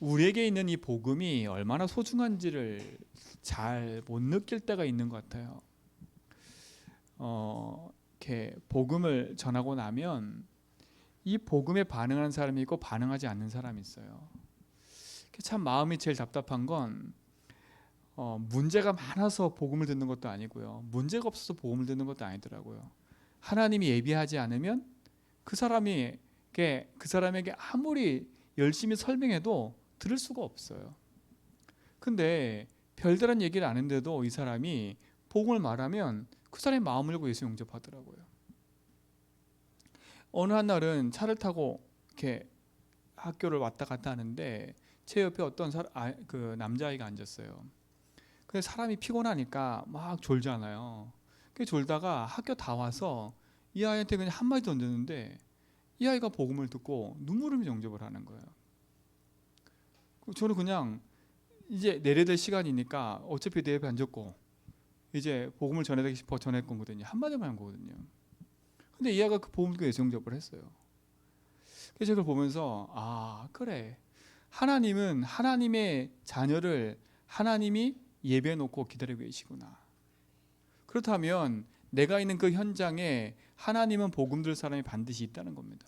우리에게 있는 이 복음이 얼마나 소중한지를 잘 못 느낄 때가 있는 것 같아요. 이렇게 복음을 전하고 나면 이 복음에 반응하는 사람이 있고 반응하지 않는 사람이 있어요. 참 마음이 제일 답답한 건 문제가 많아서 복음을 듣는 것도 아니고요. 문제가 없어서 복음을 듣는 것도 아니더라고요. 하나님이 예비하지 않으면 그 사람에게 아무리 열심히 설명해도 들을 수가 없어요. 근데 별다른 얘기를 안 했는데도 이 사람이 복음을 말하면 그 사람이 마음을 열고 예수 영접하더라고요. 어느 한 날은 차를 타고 이렇게 학교를 왔다 갔다 하는데 제 옆에 어떤 그 남자아이가 앉았어요. 근데 사람이 피곤하니까 막 졸잖아요. 그 졸다가 학교 다 와서 이 아이한테 그냥 한마디 던졌는데 이 아이가 복음을 듣고 눈물 흘리며 영접을 하는 거예요. 저는 그냥 이제 내려야 될 시간이니까 어차피 내 옆에 앉았고 이제 복음을 전해드리고 싶어 전할 거거든요. 한마디만 한 거거든요. 근데 이 아이가 그 복음을 듣고 예수 영접을 했어요. 그래서 그걸 보면서 그래, 하나님은 하나님의 자녀를 하나님이 예배해 놓고 기다리고 계시구나. 그렇다면 내가 있는 그 현장에 하나님은 복음 들 사람이 반드시 있다는 겁니다.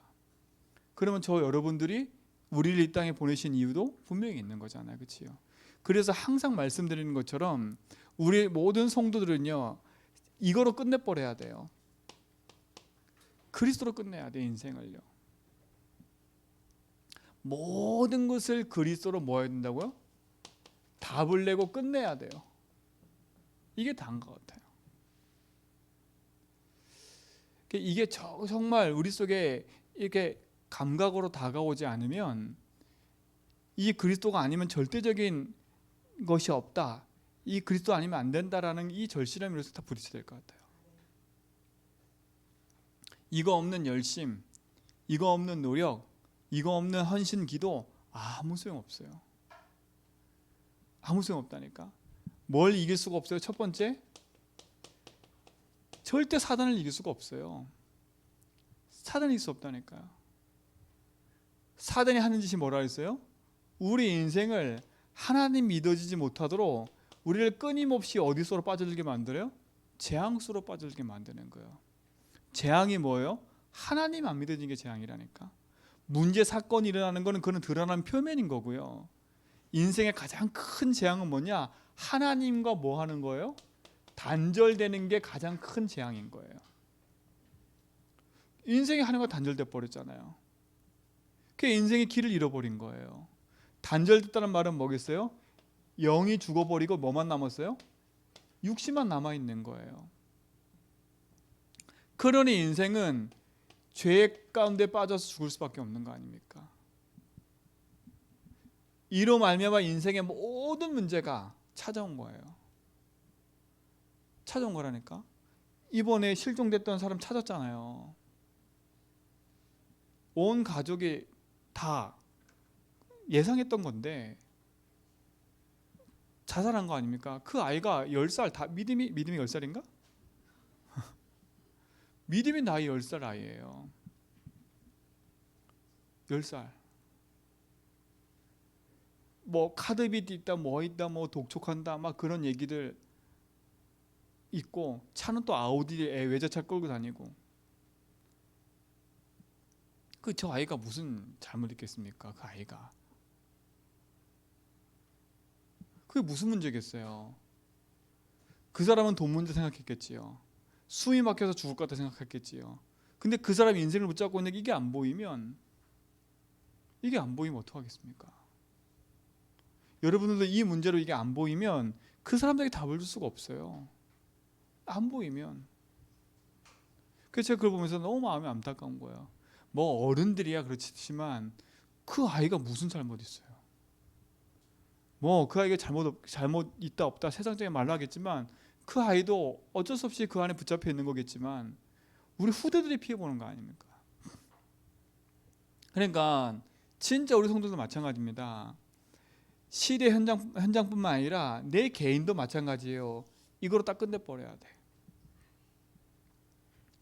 그러면 저 여러분들이 우리를 이 땅에 보내신 이유도 분명히 있는 거잖아요. 그렇죠? 그래서 항상 말씀드리는 것처럼 우리 모든 성도들은요, 이거로 끝내버려야 돼요. 그리스도로 끝내야 돼, 인생을요. 모든 것을 그리스도로 모아야 된다고요? 답을 내고 끝내야 돼요. 이게 다인 것 같아요. 이게 정말 우리 속에 이렇게 감각으로 다가오지 않으면 이 그리스도가 아니면 절대적인 것이 없다, 이 그리스도 아니면 안 된다라는 이 절실함으로서 다 부딪혀야 될 것 같아요. 이거 없는 열심, 이거 없는 노력, 이거 없는 헌신 기도 아무 소용없어요. 아무 소용없다니까. 뭘 이길 수가 없어요? 첫 번째, 절대 사단을 이길 수가 없어요. 사단이 이길 수 없다니까요. 사단이 하는 짓이 뭐라 했어요? 우리 인생을 하나님 믿어지지 못하도록 우리를 끊임없이 어디서로 빠져들게 만들어요? 재앙수로 빠져들게 만드는 거예요. 재앙이 뭐예요? 하나님 안 믿어지는 게 재앙이라니까. 문제 사건이 일어나는 거는 그는 드러난 표면인 거고요. 인생의 가장 큰 재앙은 뭐냐? 하나님과 뭐 하는 거예요? 단절되는 게 가장 큰 재앙인 거예요. 인생이 하나님과 단절돼 버렸잖아요. 그 인생의 길을 잃어버린 거예요. 단절됐다는 말은 뭐겠어요? 영이 죽어버리고 뭐만 남았어요? 육신만 남아있는 거예요. 그러니 인생은 죄 가운데 빠져서 죽을 수밖에 없는 거 아닙니까? 이로 말미암아 인생의 모든 문제가 찾아온 거예요. 찾아온 거라니까. 이번에 실종됐던 사람 찾았잖아요. 온 가족이 다 예상했던 건데 자살한 거 아닙니까? 그 아이가 10살, 다 믿음이 10살인가? 믿음이 나이 10살 아이예요. 10살. 뭐 카드빚 있다, 뭐 있다, 뭐 독촉한다, 막 그런 얘기들 있고, 차는 또 아우디에 외제차 끌고 다니고. 저 아이가 무슨 잘못했겠습니까? 그 아이가. 그게 무슨 문제겠어요? 그 사람은 돈 문제 생각했겠지요. 숨이 막혀서 죽을 것 같다 생각했겠지요. 근데 그 사람이 인생을 붙잡고 있는 게 이게 안 보이면 어떡하겠습니까? 여러분들도 이 문제로 이게 안 보이면 그 사람들에게 답을 줄 수가 없어요. 안 보이면. 그래서 제가 그걸 보면서 너무 마음이 안타까운 거예요. 뭐 어른들이야 그렇지만 그 아이가 무슨 잘못 있어요? 뭐 그 아이가 잘못 있다 없다 세상적인 말로 하겠지만 그 아이도 어쩔 수 없이 그 안에 붙잡혀 있는 거겠지만 우리 후대들이 피해 보는 거 아닙니까? 그러니까 진짜 우리 성도도 마찬가지입니다. 시대 현장뿐만 아니라 내 개인도 마찬가지예요. 이거로 딱 끝내버려야 돼.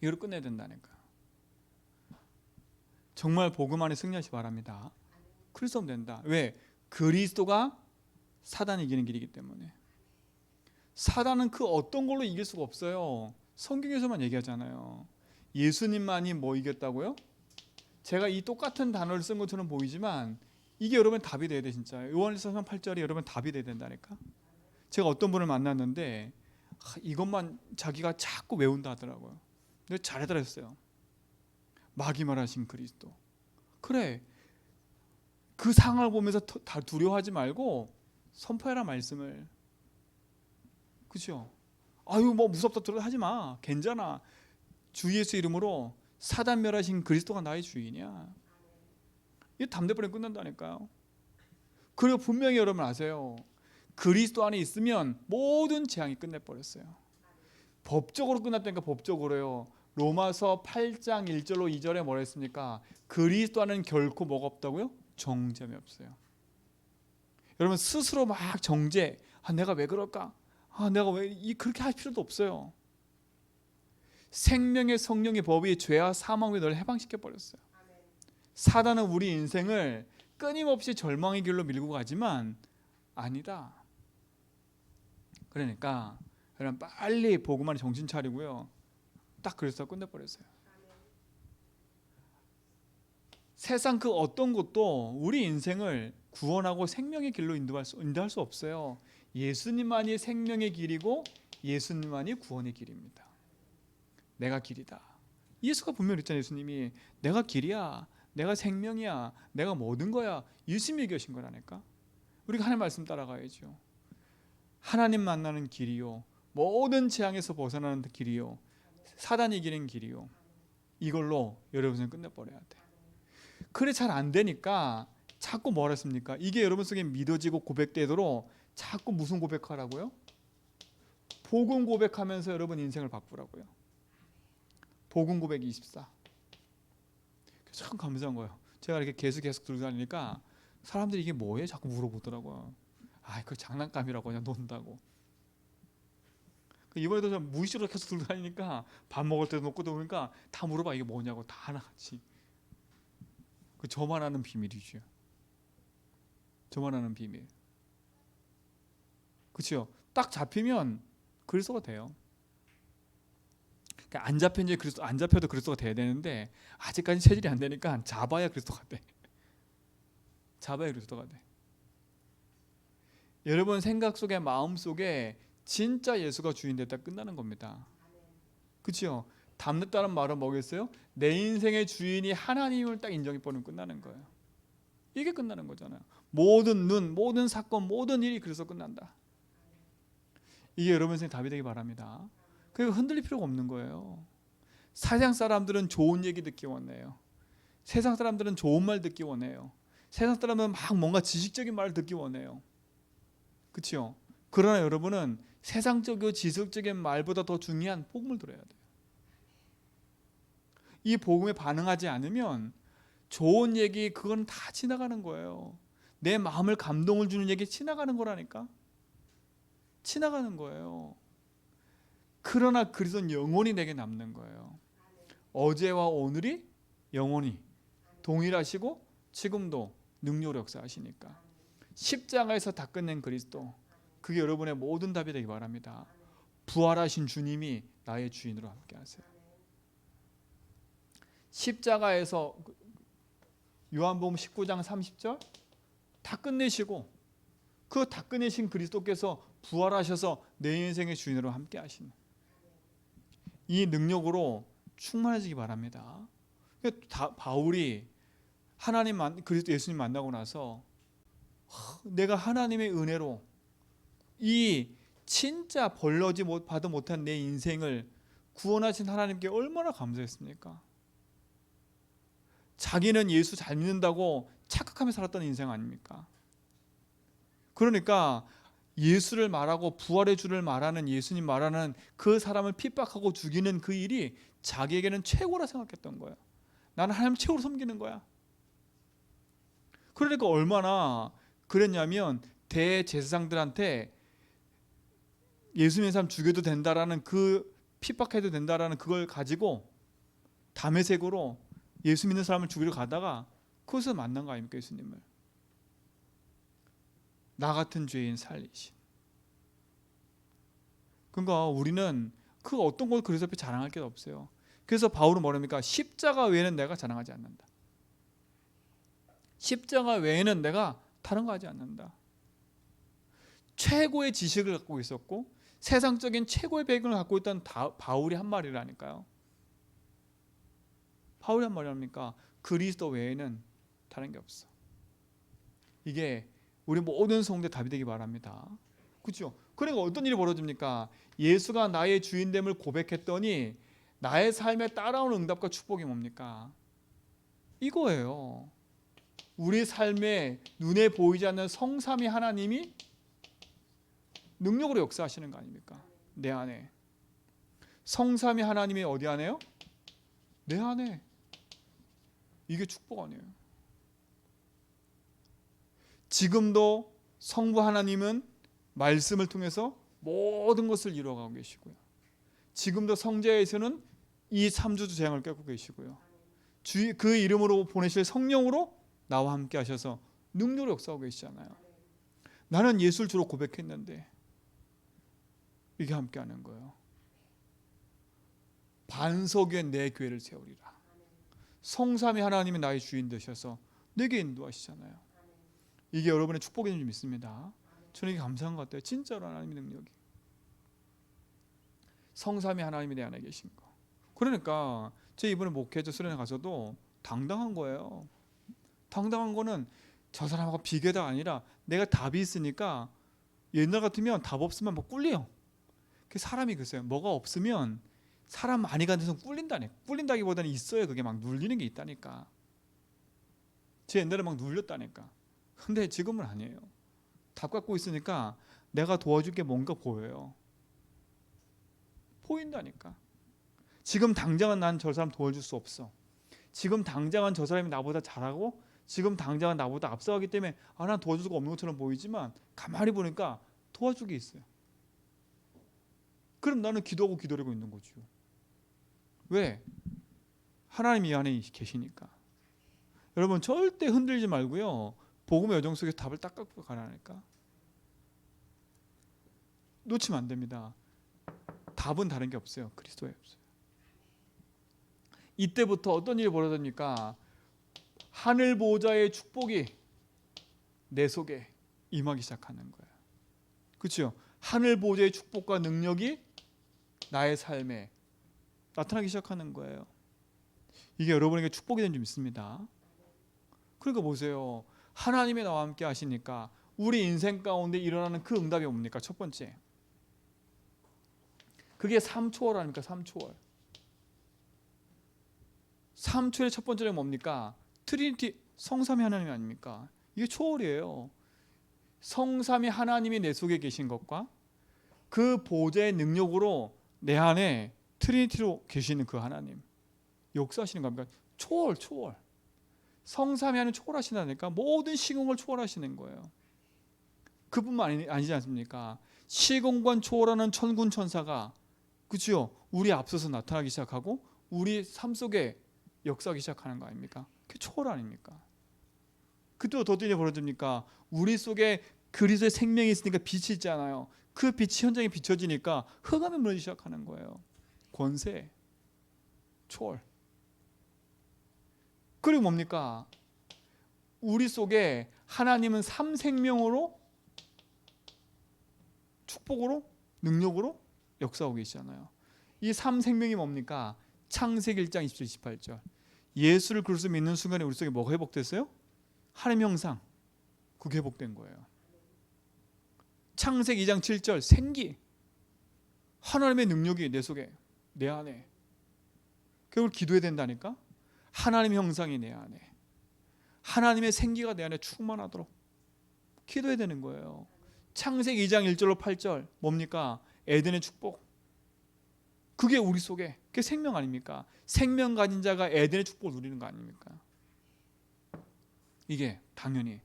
이거로 끝내야 된다니까. 정말 복음 안에 승리하시 바랍니다. 그리스도면 된다. 왜? 그리스도가 사단을 이기는 길이기 때문에. 사단은 그 어떤 걸로 이길 수가 없어요. 성경에서만 얘기하잖아요. 예수님만이 뭐 이겼다고요? 제가 이 똑같은 단어를 쓴 것처럼 보이지만 이게 여러분 답이 돼야 돼. 진짜 요한일서 8절이 여러분 답이 돼야 된다니까. 제가 어떤 분을 만났는데 이것만 자기가 자꾸 외운다 하더라고요. 근데 잘하더라 했어요. 마귀 말하신 그리스도. 그래, 그 상황을 보면서 다 두려워하지 말고 선포해라 말씀을. 그렇죠? 아유 뭐 무섭다 하지 마. 괜찮아. 주 예수 이름으로 사단 멸하신 그리스도가 나의 주인이야. 이 담대버리면 끝난다니까요. 그리고 분명히 여러분 아세요. 그리스도 안에 있으면 모든 재앙이 끝내버렸어요. 법적으로 끝났다니까. 법적으로요. 로마서 8장 1절로 2절에 뭐라 했습니까? 그리스도 안에는 결코 뭐가 없다고요? 정죄함이 없어요. 여러분 스스로 막 정죄, 내가 왜 그럴까? 내가 왜 그렇게 할 필요도 없어요. 생명의 성령의 법이 죄와 사망을 널 해방시켜 버렸어요. 사단은 우리 인생을 끊임없이 절망의 길로 밀고 가지만 아니다. 그러니까 여러분 빨리 복음 안에 정신 차리고요. 딱 그래서 끝내버렸어요. 세상 그 어떤 것도 우리 인생을 구원하고 생명의 길로 인도할 수 없어요. 예수님만이 생명의 길이고 예수님만이 구원의 길입니다. 내가 길이다. 예수가 분명히 그랬잖아요. 예수님이 내가 길이야, 내가 생명이야, 내가 모든 거야. 예수님이 얘기하신 거라니까. 우리가 하나님 말씀 따라가야죠. 하나님 만나는 길이요, 모든 재앙에서 벗어나는 길이요, 사단이 이기는 길이요. 이걸로 여러분은 끝내버려야 돼. 그래 잘 안 되니까 자꾸 뭐라 했습니까? 이게 여러분 속에 믿어지고 고백되도록 자꾸 무슨 고백하라고요? 복음 고백하면서 여러분 인생을 바꾸라고요. 복음 고백 24. 참 감사한 거예요. 제가 이렇게 계속 들고 다니니까 사람들이 이게 뭐예요? 자꾸 물어보더라고요. 그거 장난감이라고 그냥 논다고. 이번에도 좀 무의식으로 계속 들고 다니니까 밥 먹을 때도 먹고 보니까 다 물어봐. 이게 뭐냐고 다 하나같이. 저만 아는 비밀이죠. 저만 아는 비밀. 그렇죠? 딱 잡히면 그리스도가 돼요. 안 잡혀도 그리스도가 돼야 되는데 아직까지 체질이 안 되니까 잡아야 그리스도가 돼. 잡아야 그리스도가 돼. 여러분 생각 속에 마음 속에 진짜 예수가 주인 됐다 끝나는 겁니다. 그렇죠? 담냈다는 말은 뭐겠어요? 내 인생의 주인이 하나님을 딱 인정해버리면 끝나는 거예요. 이게 끝나는 거잖아요. 모든 눈, 모든 사건, 모든 일이 그래서 끝난다. 이게 여러분 인생의 답이 되기 바랍니다. 그리고 흔들릴 필요가 없는 거예요. 세상 사람들은 좋은 얘기 듣기 원해요. 세상 사람들은 좋은 말 듣기 원해요. 세상 사람들은 막 뭔가 지식적인 말을 듣기 원해요. 그렇죠? 그러나 여러분은 세상적이고 지식적인 말보다 더 중요한 복음을 들어야 돼요. 이 복음에 반응하지 않으면 좋은 얘기 그건 다 지나가는 거예요. 내 마음을 감동을 주는 얘기 지나가는 거라니까. 지나가는 거예요. 그러나 그리스도는 영원히 내게 남는 거예요. 어제와 오늘이 영원히 동일하시고 지금도 능력으로 역사하시니까. 십자가에서 다 끝낸 그리스도, 그게 여러분의 모든 답이 되기 바랍니다. 부활하신 주님이 나의 주인으로 함께 하세요. 십자가에서 요한복음 19장 30절 다 끝내시고 그 다 끝내신 그리스도께서 부활하셔서 내 인생의 주인으로 함께 하시는 이 능력으로 충만해지기 바랍니다. 바울이 그리스도 예수님 만나고 나서 내가 하나님의 은혜로 이 진짜 벌러지 받아 못한 내 인생을 구원하신 하나님께 얼마나 감사했습니까? 자기는 예수 잘 믿는다고 착각하며 살았던 인생 아닙니까? 그러니까 예수를 말하고 부활의 주를 말하는, 예수님 말하는 그 사람을 핍박하고 죽이는 그 일이 자기에게는 최고라 생각했던 거예요. 나는 하나님 최고로 섬기는 거야. 그러니까 얼마나 그랬냐면 대제사장들한테 예수 믿는 사람 죽여도 된다라는, 그 핍박해도 된다라는 그걸 가지고 다메섹으로 예수 믿는 사람을 죽이러 가다가 그것을 만난 거 아닙니까? 예수님을. 나 같은 죄인 살리신. 그러니까 우리는 그 어떤 걸 그리스도 앞에 자랑할 게 없어요. 그래서 바울은 뭐랍니까? 십자가 외에는 내가 자랑하지 않는다. 십자가 외에는 내가 다른 거 하지 않는다. 최고의 지식을 갖고 있었고 세상적인 최고의 배경을 갖고 있던 바울이 한 말이라니까요. 바울이 한 말이랍니까? 그리스도 외에는 다른 게 없어. 이게 우리 모든 성도의 답이 되기 바랍니다. 그렇죠? 그러니까 어떤 일이 벌어집니까? 예수가 나의 주인됨을 고백했더니 나의 삶에 따라오는 응답과 축복이 뭡니까? 이거예요. 우리 삶에 눈에 보이지 않는 성삼위 하나님이 능력으로 역사하시는 거 아닙니까? 내 안에. 성삼위 하나님이 어디 안에요? 내 안에. 이게 축복 아니에요. 지금도 성부 하나님은 말씀을 통해서 모든 것을 이루어가고 계시고요. 지금도 성자에서는 이 삼주주 재앙을 꿰고 계시고요. 그 이름으로 보내실 성령으로 나와 함께 하셔서 능력으로 역사하고 계시잖아요. 나는 예수를 주로 고백했는데 이게 함께 하는 거예요. 반석 위에 내 교회를 세우리라. 성삼위 하나님이 나의 주인 되셔서 내게 인도하시잖아요. 이게 여러분의 축복인 줄 믿습니다. 저는 이게 감사한 것 같아요. 진짜로 하나님의 능력이. 성삼위 하나님이 내 안에 계신 거. 그러니까 제 이번에 목회자 수련회 가서도 당당한 거예요. 당당한 거는 저 사람하고 비교가 아니라 내가 답이 있으니까 옛날 같으면 답 없으면 뭐 꿀려요. 사람이 그랬어요. 뭐가 없으면 사람 많이 가는 데서 꿀린다네. 꿀린다기보다는 있어야 그게 막 눌리는 게 있다니까. 제 옛날에 막 눌렸다니까. 근데 지금은 아니에요. 답 갖고 있으니까 내가 도와줄 게 뭔가 보여요. 보인다니까. 지금 당장은 난 저 사람 도와줄 수 없어. 지금 당장은 저 사람이 나보다 잘하고 지금 당장은 나보다 앞서가기 때문에 난 도와줄 수가 없는 것처럼 보이지만 가만히 보니까 도와줄 게 있어요. 그럼 나는 기도하고 기다리고 있는 거죠. 왜? 하나님이 이 안에 계시니까. 여러분 절대 흔들지 말고요. 복음의 여정 속에서 답을 딱 갖고 가라니까. 놓치면 안 됩니다. 답은 다른 게 없어요. 그리스도에 없어요. 이때부터 어떤 일이 벌어집니까? 하늘 보호자의 축복이 내 속에 임하기 시작하는 거예요. 그렇죠? 하늘 보호자의 축복과 능력이 나의 삶에 나타나기 시작하는 거예요. 이게 여러분에게 축복이 된 줄 믿습니다. 그러니까 보세요. 하나님이 나와 함께 하시니까 우리 인생 가운데 일어나는 그 응답이 뭡니까? 첫 번째. 그게 3초월 아닙니까? 3초월. 3초의 첫 번째는 뭡니까? 트리니티 성삼위 하나님 아닙니까? 이게 초월이에요. 성삼위 하나님이 내 속에 계신 것과 그 보좌의 능력으로 내 안에 트리니티로 계시는 그 하나님 역사하시는 겁니까? 초월. 성삼위 하나님 초월하신다니까. 모든 시공을 초월하시는 거예요. 그뿐만 아니지 않습니까? 시공간 초월하는 천군 천사가 그렇죠? 우리 앞서서 나타나기 시작하고 우리 삶 속에 역사하기 시작하는 거 아닙니까? 그게 초월 아닙니까? 그때 더 뛰게 벌어집니까? 우리 속에 그리스도의 생명이 있으니까 빛이 있잖아요. 그 빛이 현장에 비춰지니까 흑암이 무너지기 시작하는 거예요. 권세, 초월. 그리고 뭡니까? 우리 속에 하나님은 삼생명으로 축복으로 능력으로 역사하고 계시잖아요. 이 삼생명이 뭡니까? 창세기 1장 27, 28절. 예수를 그리스도 믿는 순간에 우리 속에 뭐가 회복됐어요? 하나님 형상. 그게 회복된 거예요. 창세기 2장 7절 생기. 하나님의 능력이 내 속에 내 안에. 그걸 기도해야 된다니까. 하나님의 형상이 내 안에. 하나님의 생기가 내 안에 충만하도록 기도해야 되는 거예요. 창세기 2장 1절로 8절 뭡니까? 에덴의 축복. 그게 우리 속에 그게 생명 아닙니까? 생명 가진 자가 에덴의 축복을 누리는 거 아닙니까? 이게 당연히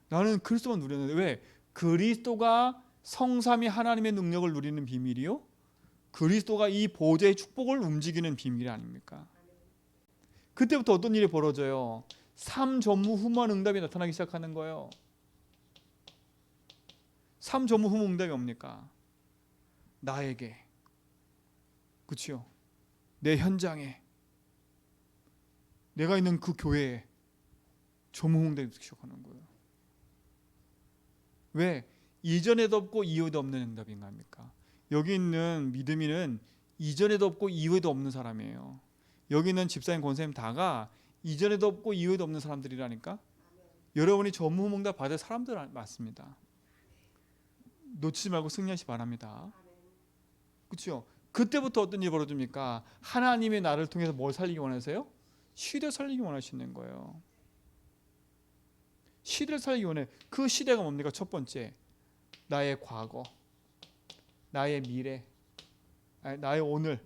나는 그리스도만 누렸는데 왜? 그리스도가 성삼위 하나님의 능력을 누리는 비밀이요? 그리스도가 이 보좌의 축복을 움직이는 비밀이 아닙니까? 그때부터 어떤 일이 벌어져요? 삶 전무 후무한 응답이 나타나기 시작하는 거예요. 삶 전무후무응답이 뭡니까? 나에게, 그렇죠? 내 현장에, 내가 있는 그 교회에 전무후무응답이 시작하는 거예요. 왜? 이전에도 없고 이후에도 없는 응답인가 합니까? 여기 있는 믿음이는 이전에도 없고 이후에도 없는 사람이에요. 여기 있는 집사님, 권사님 다가 이전에도 없고 이후에도 없는 사람들이라니까. 여러분이 전무후무응답 받을 사람들 맞습니다. 놓치지 말고 승리하시 바랍니다. 그렇죠? 그때부터 어떤 일이 벌어집니까? 하나님의 나를 통해서 뭘 살리기 원하세요? 시대 살리기 원하시는 거예요. 시대를 살리기 원해. 그 시대가 뭡니까? 첫 번째, 나의 과거, 나의 미래, 나의 오늘,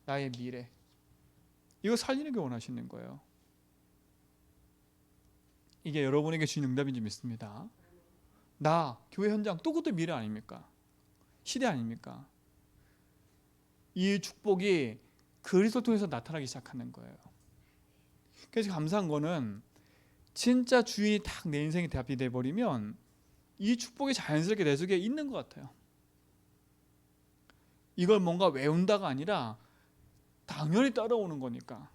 나의 미래. 이거 살리는 게 원하시는 거예요. 이게 여러분에게 주신 응답인지 믿습니다. 나, 교회 현장, 또 그것도 미래 아닙니까? 시대 아닙니까? 이 축복이 그리스도 통해서 나타나기 시작하는 거예요. 그래서 감사한 거는 진짜 주인이 딱 내 인생에 대합이 돼버리면 이 축복이 자연스럽게 내 속에 있는 것 같아요. 이걸 뭔가 외운다가 아니라 당연히 따라오는 거니까.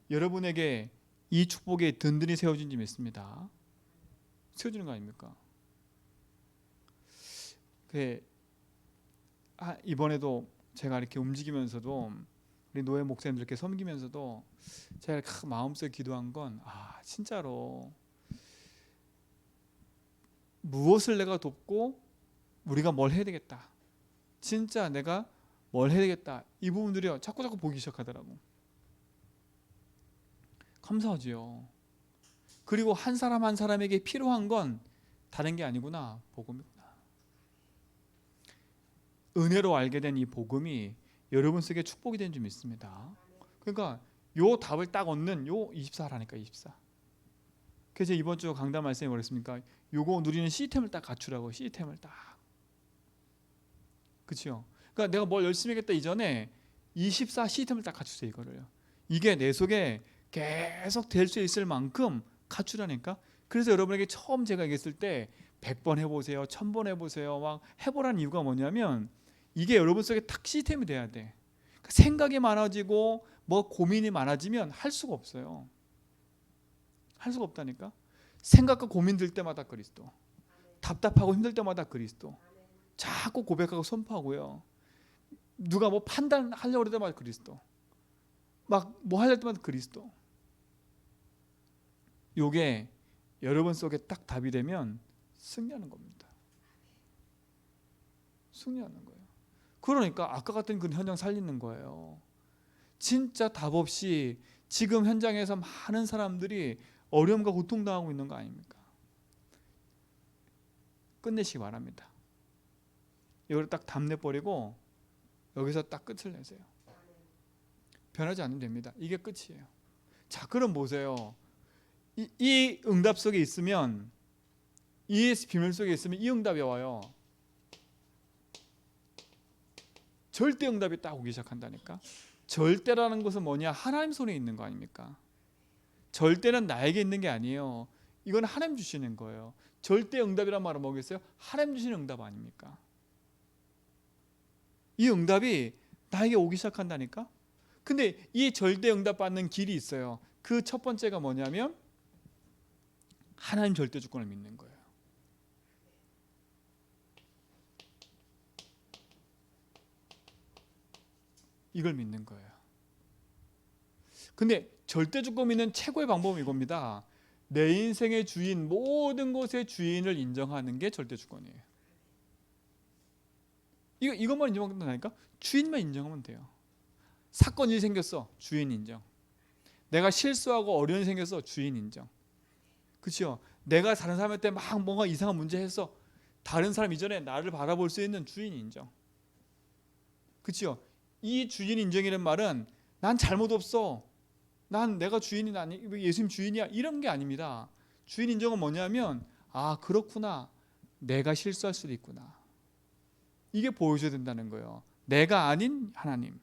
여러분에게 이 축복이 든든히 세워진지 믿습니다. 세워지는 거 아닙니까? 이번에도 제가 이렇게 움직이면서도 우리 노예 목사님들께 섬기면서도 제가 마음속에 기도한 건 진짜로 무엇을 내가 돕고 우리가 뭘 해야 되겠다. 진짜 내가 뭘 해야 되겠다. 이 부분들이 자꾸 보기 시작하더라고. 감사하지요. 그리고 한 사람 한 사람에게 필요한 건 다른 게 아니구나. 복음이구나. 은혜로 알게 된 이 복음이 여러분 속에 축복이 된 줄 믿습니다. 그러니까 요 답을 딱 얻는 요 24라니까 24. 그래서 이번 주 강단 말씀에 뭐랬습니까? 요거 누리는 시스템을 딱 갖추라고. 시스템을 딱. 그렇죠? 그러니까 내가 뭘 열심히 하겠다 이전에 24 시스템을 딱 갖추세요. 이거를요. 이게 내 속에 계속 될 수 있을 만큼 갖추라니까. 그래서 여러분에게 처음 제가 얘기했을 때 100번 해보세요, 1000번 해보세요, 막 해보라는 이유가 뭐냐면 이게 여러분 속에 탁 시스템이 돼야 돼. 그러니까 생각이 많아지고 뭐 고민이 많아지면 할 수가 없어요. 할 수가 없다니까. 생각과 고민 들 때마다 그리스도, 답답하고 힘들 때마다 그리스도, 자꾸 고백하고 선포하고요. 누가 뭐 판단하려고 그럴 때마다 그리스도, 막 뭐 하려고 할 때마다 그리스도. 요게 여러분 속에 딱 답이 되면 승리하는 겁니다. 승리하는 거예요. 그러니까 아까 같은 그 현장 살리는 거예요. 진짜 답 없이 지금 현장에서 많은 사람들이 어려움과 고통당하고 있는 거 아닙니까? 끝내시기 바랍니다. 이걸 딱 답내버리고 여기서 딱 끝을 내세요. 변하지 않으면 됩니다. 이게 끝이에요. 자, 그럼 보세요. 이 응답 속에 있으면, 이 비밀 속에 있으면 이 응답이 와요. 절대 응답이 딱 오기 시작한다니까. 절대라는 것은 뭐냐? 하나님 손에 있는 거 아닙니까? 절대는 나에게 있는 게 아니에요. 이건 하나님 주시는 거예요. 절대 응답이란 말은 뭐겠어요? 하나님 주시는 응답 아닙니까? 이 응답이 나에게 오기 시작한다니까. 근데 이 절대 응답 받는 길이 있어요. 그 첫 번째가 뭐냐면 하나님 절대 주권을 믿는 거예요. 이걸 믿는 거예요. 근데 절대 주권 믿는 최고의 방법은 이겁니다. 내 인생의 주인, 모든 것의 주인을 인정하는 게 절대 주권이에요. 이것만 인정하면 된다니까? 주인만 인정하면 돼요. 사건이 생겼어, 주인 인정. 내가 실수하고 어려움이 생겼어, 주인 인정. 그렇죠? 내가 다른 사람한테 막 뭔가 이상한 문제 했어, 다른 사람 이전에 나를 바라볼 수 있는 주인 인정. 그렇죠? 이 주인 인정이라는 말은 난 잘못 없어, 난 내가 주인이 아니, 예수님 주인이야, 이런 게 아닙니다. 주인 인정은 뭐냐면 그렇구나, 내가 실수할 수도 있구나, 이게 보여줘야 된다는 거예요. 내가 아닌 하나님,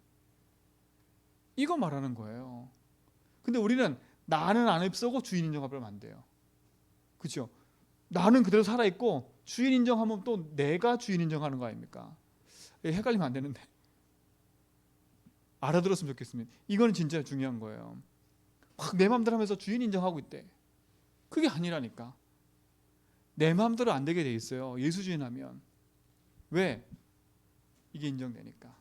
이거 말하는 거예요. 근데 우리는 나는 안 앞서고 주인 인정하면 안 돼요. 그렇죠? 나는 그대로 살아있고 주인 인정하면 또 내가 주인 인정하는 거 아닙니까? 헷갈리면 안 되는데 알아들었으면 좋겠습니다. 이거는 진짜 중요한 거예요. 막 내 마음대로 하면서 주인 인정하고 있대. 그게 아니라니까. 내 마음대로 안 되게 돼 있어요. 예수 주인 하면. 왜? 이게 인정되니까.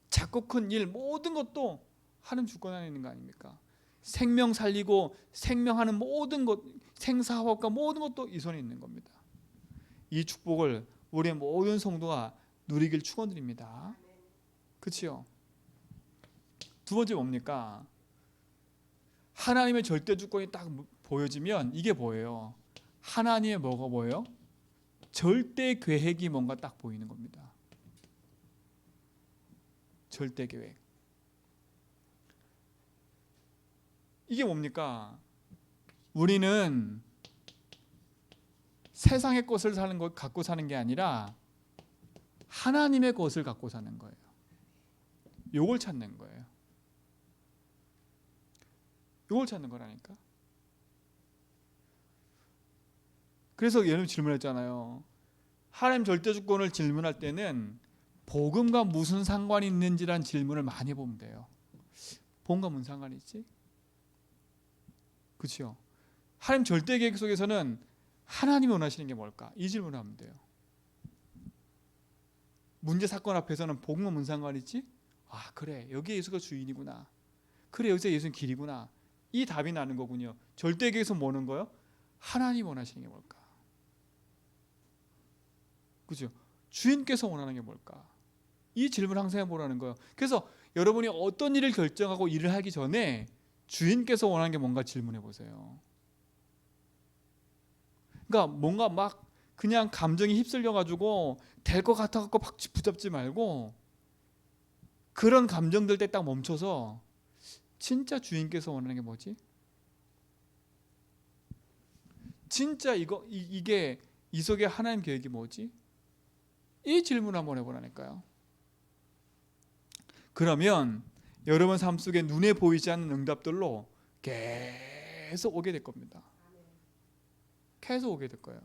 작고 큰 일 모든 것도 하나님 주권 안에 있는 거 아닙니까? 생명 살리고 생명하는 모든 것, 생사화학과 모든 것도 이 손에 있는 겁니다. 이 축복을 우리의 모든 성도가 누리길 축원드립니다. 그렇죠? 두 번째 뭡니까? 하나님의 절대 주권이 딱 보여지면 이게 뭐예요? 하나님의 뭐가 보여요? 절대 계획이 뭔가 딱 보이는 겁니다. 절대 계획. 이게 뭡니까? 우리는 세상의 것을 사는 것 갖고 사는 게 아니라 하나님의 것을 갖고 사는 거예요. 요걸 찾는 거예요. 요걸 찾는 거라니까. 그래서 예를 질문했잖아요. 하나님 절대 주권을 질문할 때는 복음과 무슨 상관이 있는지란 질문을 많이 보면 돼요. 복음과 무슨 상관이 있지? 그렇죠? 하나님 절대 계획 속에서는 하나님이 원하시는 게 뭘까? 이 질문을 하면 돼요. 문제 사건 앞에서는 복음과 무슨 상관이 있지? 아 그래 여기에 예수가 주인이구나. 그래 여기서 예수는 길이구나. 이 답이 나는 거군요. 절대 계획에서 뭐는 거요? 하나님이 원하시는 게 뭘까? 그죠? 주인께서 원하는 게 뭘까? 이 질문을 항상 해보라는 거예요. 그래서 여러분이 어떤 일을 결정하고 일을 하기 전에 주인께서 원하는 게 뭔가 질문해 보세요. 그러니까 뭔가 막 그냥 감정이 휩쓸려 가지고 될 것 같아 갖고 막 붙잡지 말고 그런 감정들 때 딱 멈춰서 진짜 주인께서 원하는 게 뭐지? 진짜 이게 이 속에 하나님 계획이 뭐지? 이 질문 한번 해보라니까요. 그러면 여러분 삶 속에 눈에 보이지 않는 응답들로 계속 오게 될 겁니다. 계속 오게 될 거예요.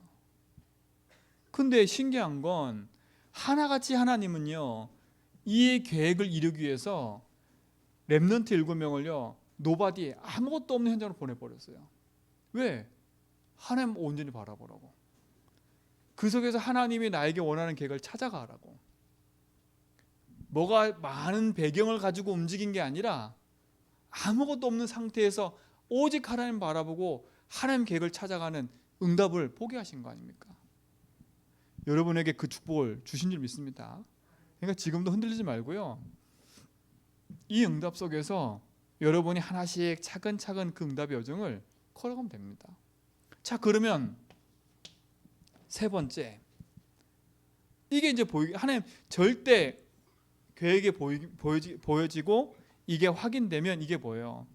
근데 신기한 건 하나같이 하나님은요 이 계획을 이루기 위해서 렘넌트 7명을요 노바디 아무것도 없는 현장으로 보내버렸어요. 왜? 하나님 온전히 바라보라고. 그 속에서 하나님이 나에게 원하는 계획을 찾아가라고. 뭐가 많은 배경을 가지고 움직인 게 아니라 아무것도 없는 상태에서 오직 하나님 바라보고 하나님 계획을 찾아가는 응답을 보게 하신 거 아닙니까? 여러분에게 그 축복을 주신 줄 믿습니다. 그러니까 지금도 흔들리지 말고요. 이 응답 속에서 여러분이 하나씩 차근차근 그 응답의 여정을 걸어가면 됩니다. 자, 그러면 세 번째, 이게 이제 하나님 절대 계획이 보여지고 이게 확인되면 이게 뭐예요?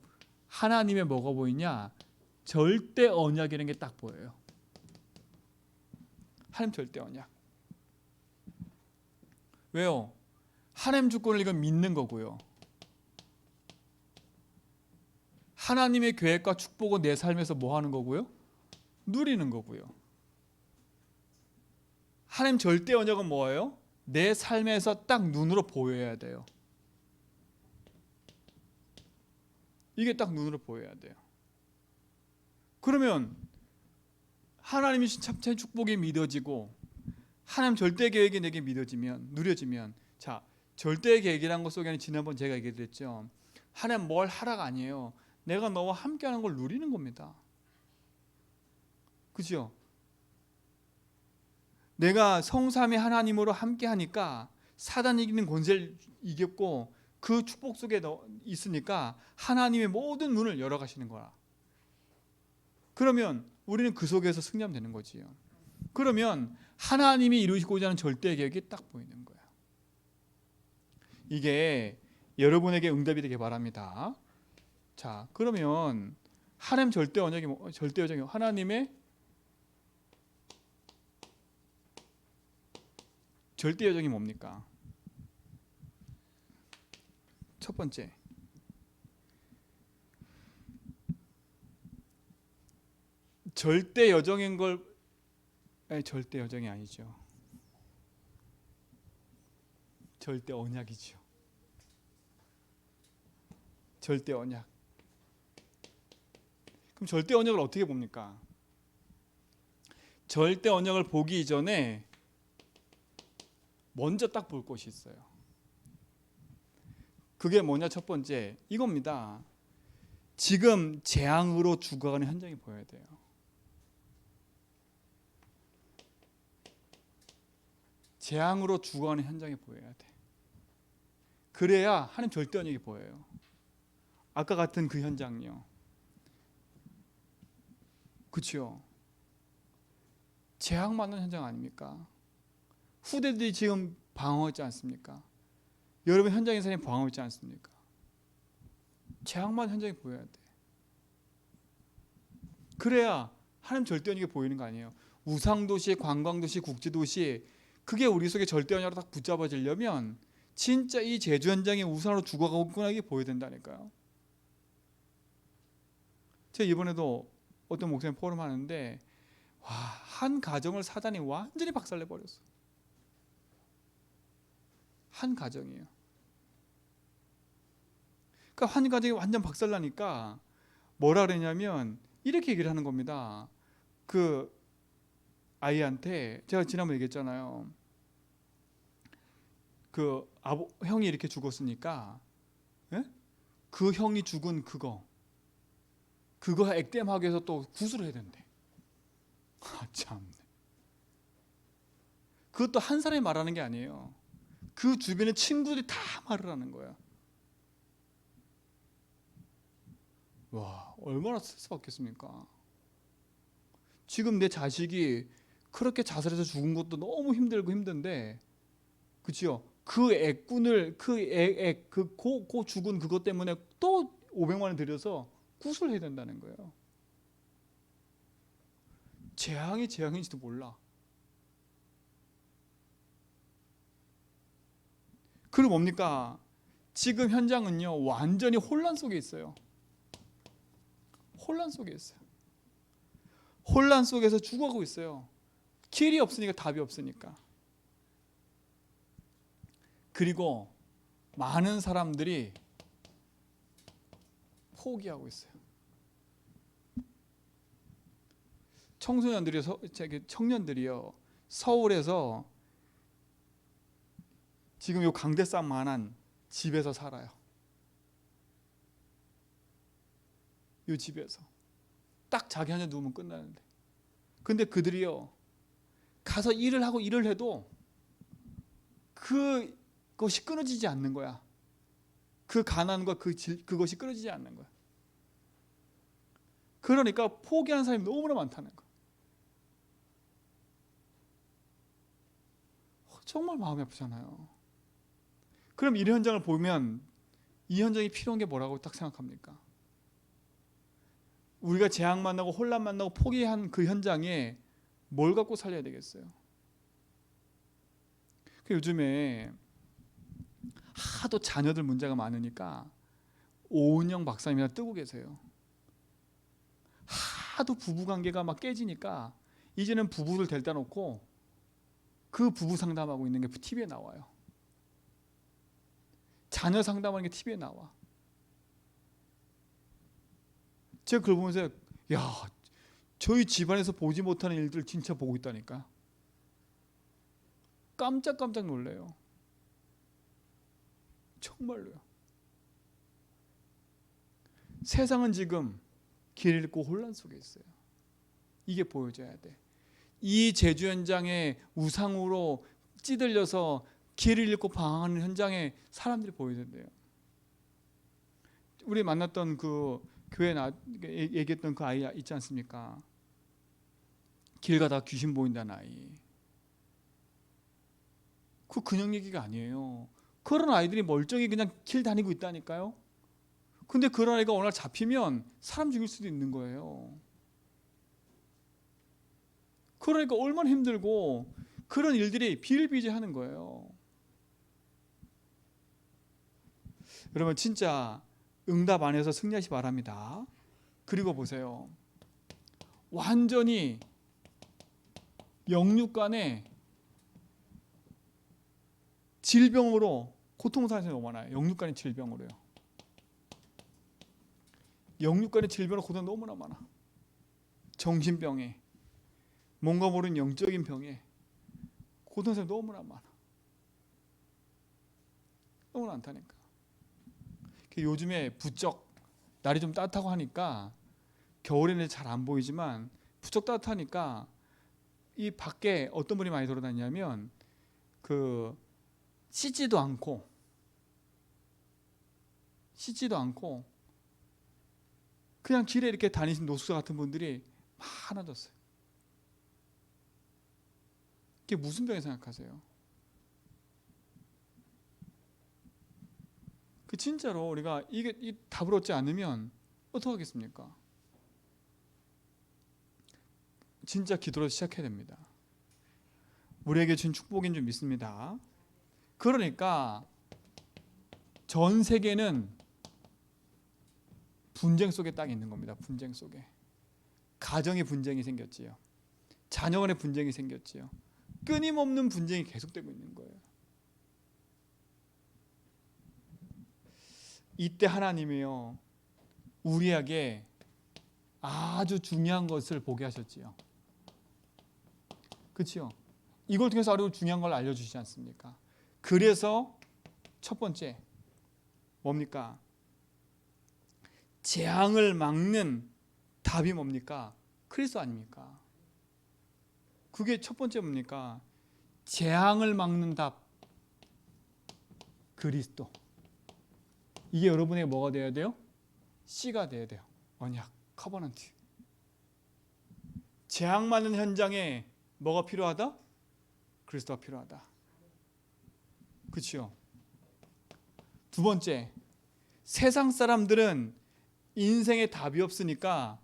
하나님의 뭐가 보이냐? 절대 언약이라는 게 딱 보여요. 하나님 절대 언약. 왜요? 하나님 주권을 이건 믿는 거고요. 하나님의 계획과 축복은 내 삶에서 뭐 하는 거고요? 누리는 거고요. 하나님 절대 언약은 뭐예요? 내 삶에서 딱 눈으로 보여야 돼요. 이게 딱 눈으로 보여야 돼요. 그러면 하나님이 참된 축복이 믿어지고 하나님 절대 계획이 내게 믿어지면 누려지면 자 절대 계획이라는 것 속에는 지난번 제가 얘기했죠. 하나님 뭘 하라가 아니에요. 내가 너와 함께하는 걸 누리는 겁니다. 그죠? 내가 성삼위 하나님으로 함께하니까 사단 이기는 권세를 이겼고 그 축복 속에 있으니까 하나님의 모든 문을 열어가시는 거야. 그러면 우리는 그 속에서 승리하면 되는 거지요. 그러면 하나님이 이루시고자 하는 절대 계획이 딱 보이는 거야. 이게 여러분에게 응답이 되길 바랍니다. 자, 그러면 하나님 절대 언약이 절대 여정이 하나님의 절대 여정이 뭡니까? 첫 번째, 절대 여정인 걸, 아니, 절대 여정이 아니죠. 절대 언약이죠. 절대 언약. 그럼 절대 언약을 어떻게 봅니까? 절대 언약을 보기 이전에 먼저 딱 볼 것이 있어요. 그게 뭐냐? 첫 번째 이겁니다. 지금 재앙으로 죽어가는 현장이 보여야 돼요. 재앙으로 죽어가는 현장이 보여야 돼. 그래야 하나님 절대 언약이 보여요. 아까 같은 그 현장요. 그렇죠? 재앙 맞는 현장 아닙니까? 후대들이 지금 방황하지 않습니까? 여러분 현장에서 방황하지 않습니까? 재앙 맞는 현장이 보여야 돼. 그래야 하나님 절대 언약이 보이는 거 아니에요. 우상도시, 관광도시, 국제도시, 그게 우리 속에 절대 언약으로 딱 붙잡아지려면 진짜 이 제주 현장에 우상으로 죽어가고 있구나, 이게 보여야 된다니까요. 제가 이번에도 어떤 목사님 포럼 하는데, 와, 한 가정을 사단이 완전히 박살내 버렸어. 한 가정이에요. 그러니까 한 가정이 완전 박살나니까 뭐라 그러냐면 이렇게 얘기를 하는 겁니다. 그 아이한테, 제가 지난번에 얘기했잖아요. 그 형이 이렇게 죽었으니까, 예? 그 형이 죽은 그거 액땜하기 위해서 또 구술을 해야 된대. 아, 참. 그것도 한 사람이 말하는 게 아니에요. 그 주변의 친구들이 다 말을 하는 거야. 와, 얼마나 스트레스 받겠습니까? 지금 내 자식이 그렇게 자살해서 죽은 것도 너무 힘들고 힘든데, 그치요? 그 액꾼을, 고 죽은 그것 때문에 또 500만 원 들여서 구술해야 된다는 거예요. 재앙이 재앙인지도 몰라. 그리고 뭡니까? 지금 현장은요, 완전히 혼란 속에 있어요. 혼란 속에 있어요. 혼란 속에서 죽어가고 있어요. 길이 없으니까, 답이 없으니까. 그리고 많은 사람들이 포기하고 있어요. 청년들이요, 서울에서 지금 요 강대상만한 집에서 살아요. 요 집에서 딱 자기 혼자 누우면 끝나는데, 근데 그들이요, 가서 일을 하고 일을 해도 그것이 끊어지지 않는 거야. 그 가난과 그것이 끊어지지 않는 거야. 그러니까 포기하는 사람이 너무나 많다는 거야. 정말 마음이 아프잖아요. 그럼 이 현장을 보면 이 현장이 필요한 게 뭐라고 딱 생각합니까? 우리가 재앙 만나고 혼란 만나고 포기한 그 현장에 뭘 갖고 살려야 되겠어요? 요즘에 하도 자녀들 문제가 많으니까 오은영 박사님이나 뜨고 계세요. 하도 부부관계가 막 깨지니까 이제는 부부를 데려다 놓고 그 부부 상담하고 있는 게 TV에 나와요. 자녀 상담하는 게 TV에 나와. 제가 그걸 보면서, 야, 저희 집안에서 보지 못하는 일들을 진짜 보고 있다니까. 깜짝깜짝 놀래요. 정말로요. 세상은 지금 길 잃고 혼란 속에 있어요. 이게 보여져야 돼. 이 제주 현장에 우상으로 찌들려서 길을 잃고 방황하는 현장에 사람들이 보여야 돼요. 우리 만났던 그 교회 얘기했던 그 아이 있지 않습니까? 길 가다가 귀신 보인다는 아이. 그냥 얘기가 아니에요. 그런 아이들이 멀쩡히 그냥 길 다니고 있다니까요. 근데 그런 아이가 오늘 잡히면 사람 죽일 수도 있는 거예요. 그러니까 얼마나 힘들고 그런 일들이 비일비재하는 거예요. 여러분 진짜 응답 안에서 승리하시 바랍니다. 그리고 보세요. 완전히 영육 간의 질병으로 고통사는 사람이 너무 많아요. 영육 간의 질병으로요. 영육 간의 질병으로 고통 너무나 많아. 정신병에, 뭔가 모르는 영적인 병에 고통 사람이 너무나 많아. 너무 많다니까. 요즘에 부쩍 날이 좀 따뜻하고 하니까 겨울에는 잘 안 보이지만 부쩍 따뜻하니까 이 밖에 어떤 분이 많이 돌아다니냐면 씻지도 않고 그냥 길에 이렇게 다니신 노숙자 같은 분들이 많아졌어요. 이게 무슨 병이 생각하세요? 진짜로 우리가 이게 답을 얻지 않으면 어떡하겠습니까? 진짜 기도로 시작해야 됩니다. 우리에게 준 축복인 줄 믿습니다. 그러니까 전 세계는 분쟁 속에 딱 있는 겁니다. 분쟁 속에. 가정의 분쟁이 생겼지요. 자녀 간의 분쟁이 생겼지요. 끊임없는 분쟁이 계속되고 있는 거예요. 이때 하나님이요, 우리에게 아주 중요한 것을 보게 하셨지요. 그렇죠? 이걸 통해서 아주 중요한 걸 알려주시지 않습니까? 그래서 첫 번째 뭡니까? 재앙을 막는 답이 뭡니까? 그리스도 아닙니까? 그게 첫 번째 뭡니까? 재앙을 막는 답, 그리스도. 이게 여러분에게 뭐가 되어야 돼요? C가 되어야 돼요. 언약, 커버넌트. 재앙 맞는 현장에 뭐가 필요하다? 그리스도가 필요하다. 그렇죠? 두 번째, 세상 사람들은 인생에 답이 없으니까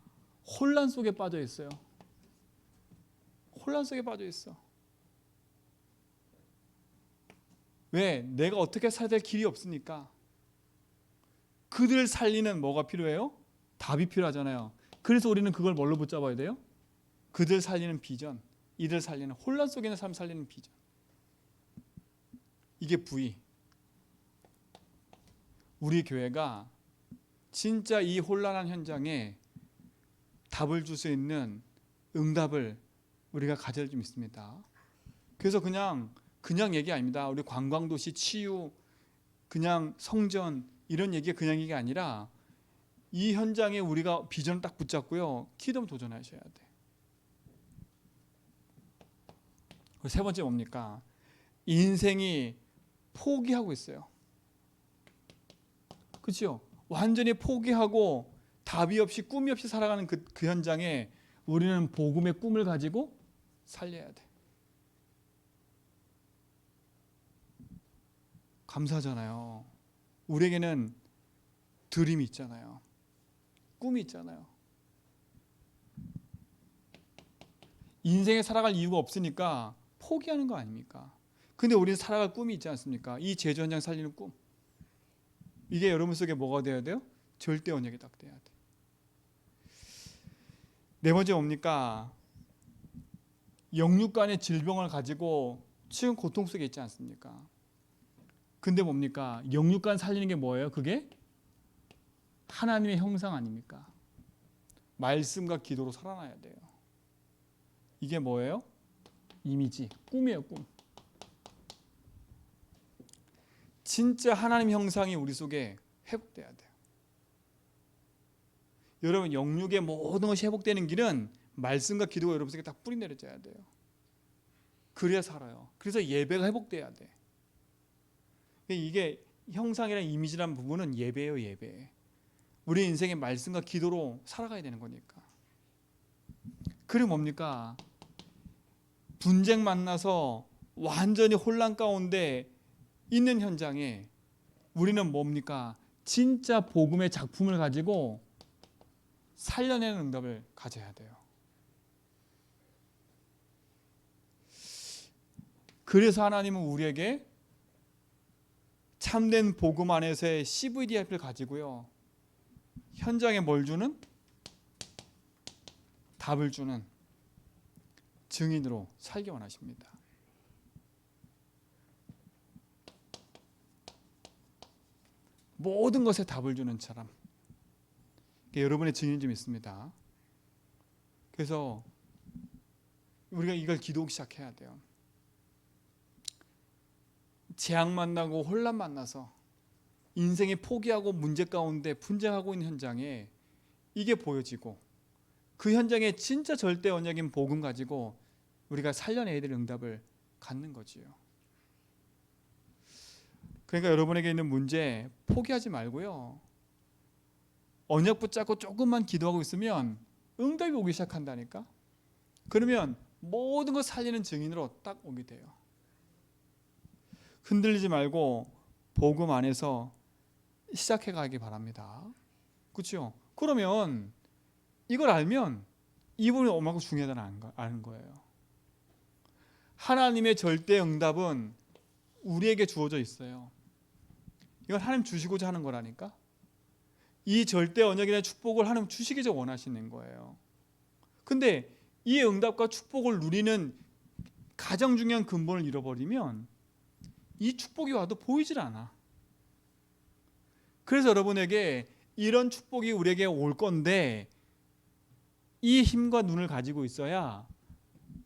혼란 속에 빠져 있어요. 혼란 속에 빠져 있어. 왜? 내가 어떻게 살아야 될 길이 없으니까. 그들 살리는 뭐가 필요해요? 답이 필요하잖아요. 그래서 우리는 그걸 뭘로 붙잡아야 돼요? 그들 살리는 비전, 이들 살리는, 혼란 속에 있는 사람 살리는 비전. 이게 V. 우리 교회가 진짜 이 혼란한 현장에 답을 줄 수 있는 응답을 우리가 가져야 좀 있습니다. 그래서 그냥 얘기 아닙니다. 우리 관광도시 치유, 그냥 성전 이런 얘기가 그냥 얘기가 아니라 이 현장에 우리가 비전을 딱 붙잡고요, 키덤 도전하셔야 돼. 세 번째 뭡니까? 인생이 포기하고 있어요. 그렇죠? 완전히 포기하고 답이 없이 꿈이 없이 살아가는 그 현장에 우리는 복음의 꿈을 가지고 살려야 돼. 감사하잖아요. 우리에게는 드림이 있잖아요. 꿈이 있잖아요. 인생에 살아갈 이유가 없으니까 포기하는 거 아닙니까? 근데 우리는 살아갈 꿈이 있지 않습니까? 이 제주 현장 살리는 꿈. 이게 여러분 속에 뭐가 되어야 돼요? 절대 언약이 딱 돼야 돼. 네 번째 뭡니까? 영육 간의 질병을 가지고 지금 고통 속에 있지 않습니까? 근데 뭡니까? 영육 간 살리는 게 뭐예요? 그게 하나님의 형상 아닙니까? 말씀과 기도로 살아나야 돼요. 이게 뭐예요? 이미지, 꿈이에요, 꿈. 진짜 하나님 형상이 우리 속에 회복돼야 돼요. 여러분, 영육의 모든 것이 회복되는 길은 말씀과 기도가 여러분 속에 딱 뿌리 내려져야 돼요. 그래야 살아요. 그래서 예배가 회복돼야 돼. 이게 형상이랑 이미지라는 부분은 예배예요, 예배. 우리 인생의 말씀과 기도로 살아가야 되는 거니까. 그리고 뭡니까? 분쟁 만나서 완전히 혼란 가운데 있는 현장에 우리는 뭡니까? 진짜 복음의 작품을 가지고 살려내는 응답을 가져야 돼요. 그래서 하나님은 우리에게 참된 복음 안에서의 CVDIP를 가지고요, 현장에 뭘 주는? 답을 주는 증인으로 살기 원하십니다. 모든 것에 답을 주는 사람. 여러분의 증인이 좀 있습니다. 그래서 우리가 이걸 기도하기 시작해야 돼요. 재앙 만나고 혼란 만나서 인생이 포기하고 문제 가운데 분쟁하고 있는 현장에 이게 보여지고 그 현장에 진짜 절대 언약인 복음 가지고 우리가 살려내야 될 응답을 갖는 거지요. 그러니까 여러분에게 있는 문제 포기하지 말고요. 언약 붙잡고 조금만 기도하고 있으면 응답이 오기 시작한다니까. 그러면 모든 걸 살리는 증인으로 딱 오게 돼요. 흔들리지 말고 복음 안에서 시작해 가기 바랍니다. 그렇죠? 그러면 이걸 알면 이 부분이 얼마나 중요하다는 아는 거예요. 하나님의 절대 응답은 우리에게 주어져 있어요. 이건 하나님 주시고자 하는 거라니까. 이 절대 언약이나 축복을 하나님 주시기를 원하시는 거예요. 근데 이 응답과 축복을 누리는 가장 중요한 근본을 잃어버리면 이 축복이 와도 보이질 않아. 그래서 여러분에게 이런 축복이 우리에게 올 건데 이 힘과 눈을 가지고 있어야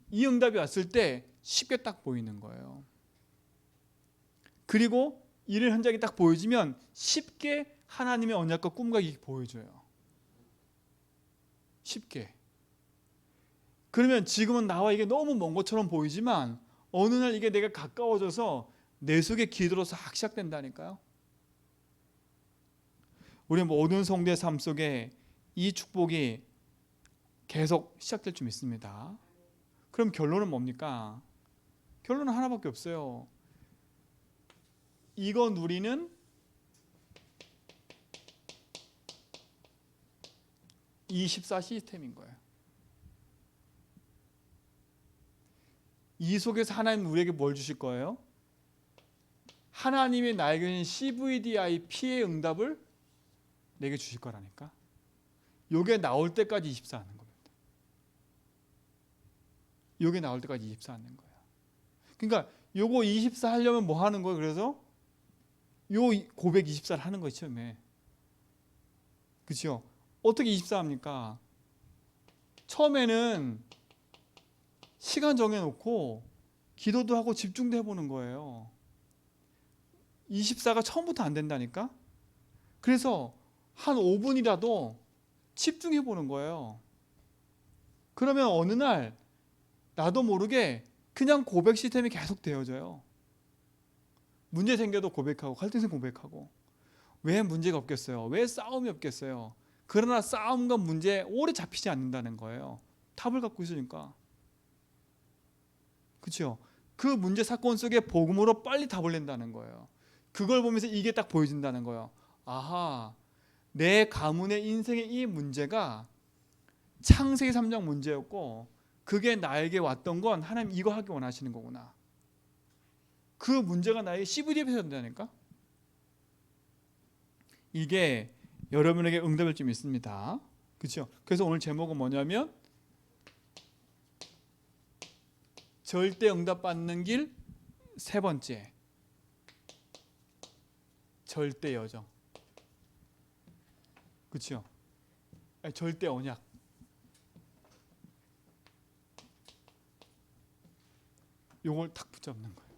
이 응답이 왔을 때 쉽게 딱 보이는 거예요. 그리고 이런 현장이 딱 보여지면 쉽게 하나님의 언약과 꿈과 이익이 보여줘요. 쉽게. 그러면 지금은 나와 이게 너무 먼 것처럼 보이지만 어느 날 이게 내가 가까워져서 내 속에 기도로 싹 시작된다니까요. 우리 모든 성도의 삶 속에 이 축복이 계속 시작될 줄 믿습니다. 그럼 결론은 뭡니까? 결론은 하나밖에 없어요. 이거 누리는 24 시스템인 거예요. 이 속에서 하나님 우리에게 뭘 주실 거예요? 하나님이 나에게 주신 CVDIP의 응답을 내게 주실 거라니까. 요게 나올 때까지 24 하는 겁니다. 요게 나올 때까지 24 하는 거예요. 그러니까 요거 24 하려면 뭐 하는 거예요? 그래서 요 고백 24를 하는 거예요, 처음에. 그렇죠? 어떻게 24 합니까? 처음에는 시간 정해놓고 기도도 하고 집중도 해보는 거예요. 24가 처음부터 안 된다니까? 그래서 한 5분이라도 집중해보는 거예요. 그러면 어느 날 나도 모르게 그냥 고백 시스템이 계속 되어져요. 문제 생겨도 고백하고 갈등 생겨도 고백하고. 왜 문제가 없겠어요? 왜 싸움이 없겠어요? 그러나 싸움과 문제에 오래 잡히지 않는다는 거예요. 답을 갖고 있으니까. 그렇죠? 그 문제 사건 속에 복음으로 빨리 답을 낸다는 거예요. 그걸 보면서 이게 딱 보여진다는 거예요. 아하, 내 가문의 인생의 이 문제가 창세기 3장 문제였고 그게 나에게 왔던 건 하나님 이거 하기 원하시는 거구나. 그 문제가 나에게 CVD에 된다니까. 이게 여러분에게 응답일 줄 믿습니다. 그렇죠? 그래서 오늘 제목은 뭐냐면 절대 응답 받는 길 세 번째, 절대 여정. 그렇죠? 절대 언약. 요걸 탁 붙잡는 거예요.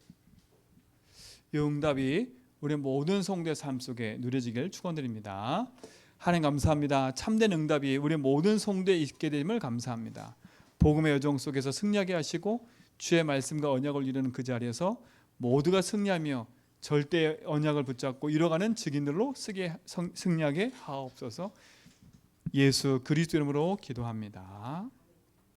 이 응답이 우리 모든 성도의 삶 속에 누려지길 축원드립니다. 하나님 감사합니다. 참된 응답이 우리 모든 성도에 있게 됨을 감사합니다. 복음의 여정 속에서 승리하게 하시고 주의 말씀과 언약을 이루는 그 자리에서 모두가 승리하며 절대 언약을 붙잡고 이뤄가는 증인들로 승리하게 하옵소서. 예수 그리스도 이름으로 기도합니다.